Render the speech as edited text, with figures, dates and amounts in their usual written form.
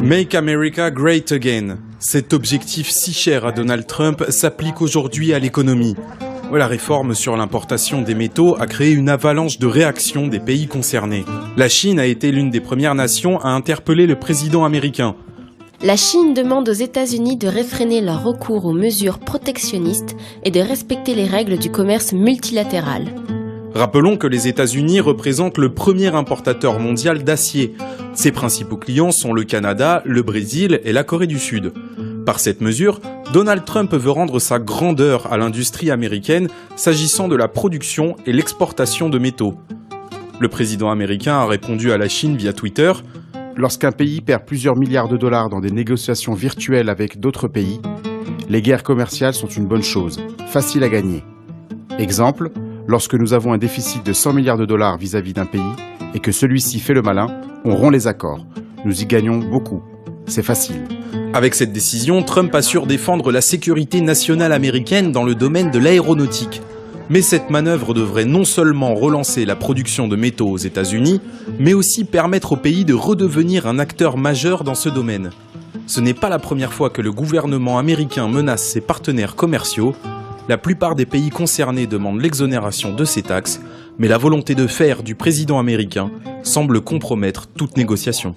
Make America Great Again. Cet objectif si cher à Donald Trump s'applique aujourd'hui à l'économie. La réforme sur l'importation des métaux a créé une avalanche de réactions des pays concernés. La Chine a été l'une des premières nations à interpeller le président américain. La Chine demande aux États-Unis de réfréner leur recours aux mesures protectionnistes et de respecter les règles du commerce multilatéral. Rappelons que les États-Unis représentent le premier importateur mondial d'acier. Ses principaux clients sont le Canada, le Brésil et la Corée du Sud. Par cette mesure, Donald Trump veut rendre sa grandeur à l'industrie américaine s'agissant de la production et l'exportation de métaux. Le président américain a répondu à la Chine via Twitter. Lorsqu'un pays perd plusieurs milliards de dollars dans des négociations virtuelles avec d'autres pays, les guerres commerciales sont une bonne chose, facile à gagner. Exemple, lorsque nous avons un déficit de 100 milliards de dollars vis-à-vis d'un pays et que celui-ci fait le malin, on rompt les accords. Nous y gagnons beaucoup. C'est facile. Avec cette décision, Trump assure défendre la sécurité nationale américaine dans le domaine de l'aéronautique. Mais cette manœuvre devrait non seulement relancer la production de métaux aux États-Unis, mais aussi permettre au pays de redevenir un acteur majeur dans ce domaine. Ce n'est pas la première fois que le gouvernement américain menace ses partenaires commerciaux. La plupart des pays concernés demandent l'exonération de ces taxes, mais la volonté de faire du président américain semble compromettre toute négociation.